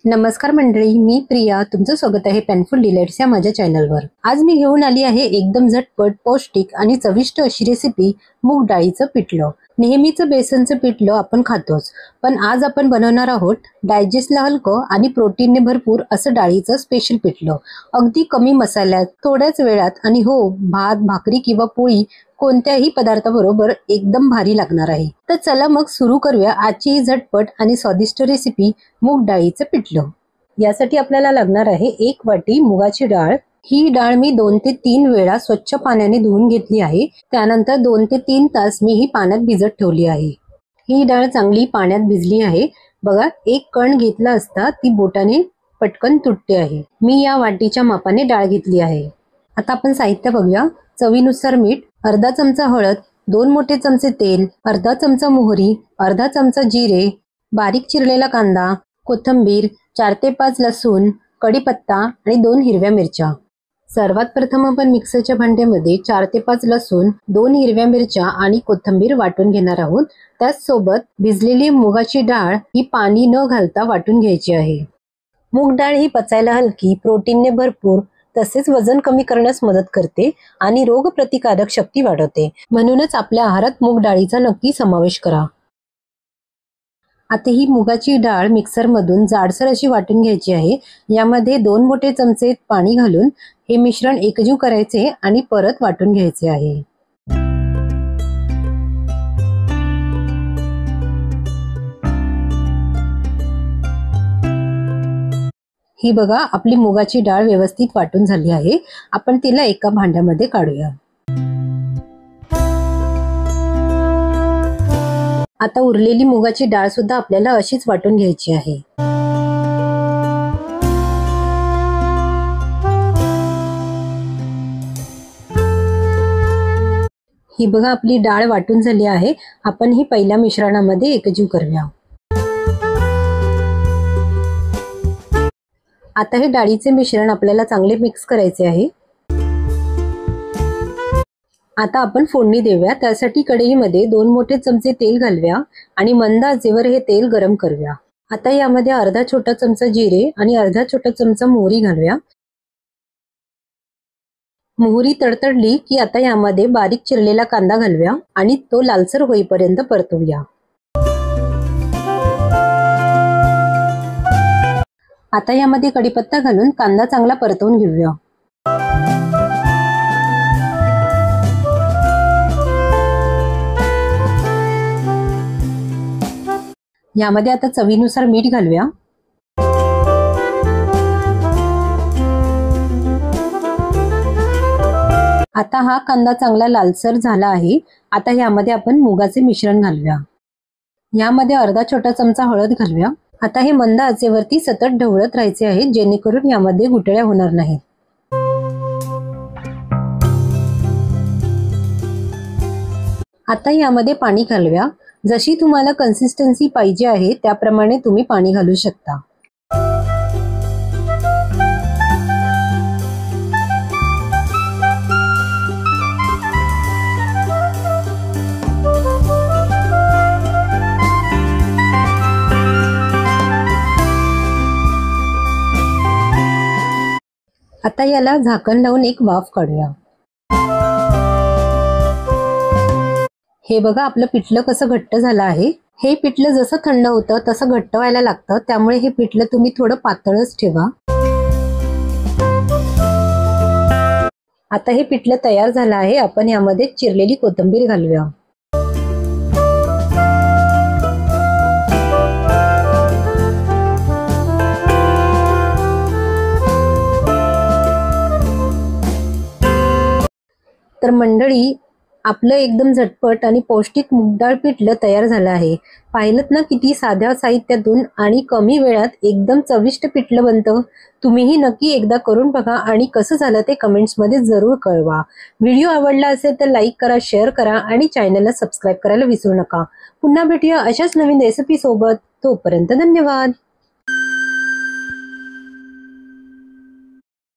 नमस्कार मंडळी, मी प्रिया तुमचं स्वागत आहे पेनफुल डिलाइट्स या माझ्या चॅनलवर। आज मी घेऊन आली आहे एकदम झटपट, पौष्टिक आणि चविष्ट अशी रेसिपी मूग डाळीचं पिठलं। नेहमीचं बेसनचं पिठलं आपण खातोच, पण आज आपण बनवणार आहोत डायजेस्टला हलकं आणि प्रोटीनने भरपूर असं डाळीचं स्पेशल पिठलं। अगदी कमी मसाल्यात, थोड्याच वेळात आणि हो, भात, भाकरी किंवा पोळी कोणत्याही पदार्थाबरोबर एकदम भारी लागणार आहे। तर चला मग सुरू करूया आजची ही झटपट आणि स्वादिष्ट रेसिपी मूग डाळीचं पिठलं। यासाठी आपल्याला लागणार आहे 1 वाटी मुगाची डाळ। ही डाळ मी 2 ते 3 वेळा स्वच्छ पाण्याने धुवून घेतली आहे। त्यानंतर 2 ते 3 तास मी ही पाण्यात भिजत ठेवली आहे। ही डाळ चांगली पाण्यात भिजली आहे। बघा, एक कण घेतला असता ती बोटाने पटकन तुटते आहे। मी या वाटीच्या मापाने डाळ घेतली आहे। आता आपण साहित्य बघूया। चवीनुसार मीठ, अर्धा चमचा हळद, 2 मोठे चमचे तेल, अर्धा चमचा मोहरी, अर्धा चमचा जिरे, बारीक चिरलेला कांदा, कोथिंबीर, 4 ते 5 लसूण, कढीपत्ता आणि 2 हिरव्या मिरच्या। सर्वात प्रथम आपण मिक्सरच्या भांड्यामध्ये 4 ते 5 लसूण, 2 हिरव्या मिरच्या आणि कोथिंबीर वाटून घेणार आहोत। त्याच सोबत भिजलेली मुगाची डाळ ही पाणी न घालता वाटून घ्यायची आहे। मूग डाळ ही पचायला हलकी, प्रोटीनने भरपूर, तसेच वजन कमी करण्यास मदत करते आणि रोगप्रतिकारक शक्ती वाढवते। म्हणूनच आपल्या आहारात मूग डाळीचा नक्की समावेश करा। आता ही मुगाची डाळ मिक्सर मधून जाडसर अशी वाटून घ्यायची आहे। यामध्ये 2 मोठे चमचे पाणी घालून हे मिश्रण एकजीव करायचे आणि परत वाटून घ्यायचे आहे। ही बघा, आपली मुगाची डाळ व्यवस्थित वाटून झाली आहे। आपण तिला एका भांड्यामध्ये काढूया। आता उरलेली मुगाची डाळ सुद्धा आपल्याला अशीच वाटून घ्यायची आहे। ही बघा, आपली डाळ वाटून झाली आहे। आपण ही पहिल्या मिश्रणामध्ये एकजीव करूया। आता हे डाळीचे मिश्रण आपल्याला चांगले मिक्स करायचे आहे। आता आपण फोडणी देऊया। त्यासाठी कढईमध्ये 2 मोठे चमचे तेल घालूया आणि मंद आचेवर हे तेल गरम करूया। आता यामध्ये अर्धा छोटा चमचा जिरे आणि अर्धा छोटा चमचा मोहरी घालूया। मोहरी तडतडली की आता यामध्ये बारीक चिरलेला कांदा घालूया आणि तो लालसर होईपर्यंत परतवूया। आता यामध्ये कढीपत्ता घालून कांदा चांगला परतवून घेऊया। यामध्ये आता चवीनुसार मीठ घालूया। आता हा कांदा चांगला लालसर झाला आहे। आता यामध्ये आपण मुगाचे मिश्रण घालूया। यामध्ये अर्धा छोटा चमचा हळद घालूया। आता हे मंद आचेवरती सतत ढवळत राहायचे आहे, जेणेकरून यामध्ये गुठळ्या होणार नाहीत। आता यामध्ये पाणी घालूया। जशी तुम्हाला कन्सिस्टन्सी पाहिजे आहे त्याप्रमाणे तुम्ही पाणी घालू शकता। आता याला झाकण लावून एक वाफ काढूया। हे बघा, आपलं पिठलं कसं घट्ट झालं आहे। हे पिठलं जसं थंड होतं तसं घट्ट व्हायला लागतं, त्यामुळे हे पिठलं तुम्ही थोडं पातळच ठेवा। आता हे पिठलं तयार झालं आहे। आपण यामध्ये चिरलेली कोथिंबीर घालूया। तर मंडळी, आपलं एकदम झटपट आणि पौष्टिक मूग डाळ पिठलं तयार झालं आहे। पाहिलं ना, किती साध्या साहित्यातून आणि कमी वेळात एकदम चविष्ट पिठलं बनतं। तुम्हीही नक्की एकदा करून बघा आणि कसं झालं ते कमेंट्स मध्ये जरूर कळवा। व्हिडिओ आवडला असेल तर लाईक करा, शेअर करा आणि चॅनलला सबस्क्राईब करायला विसरू नका। पुन्हा भेटूया अशाच नवीन रेसिपी सोबत। तोपर्यंत धन्यवाद।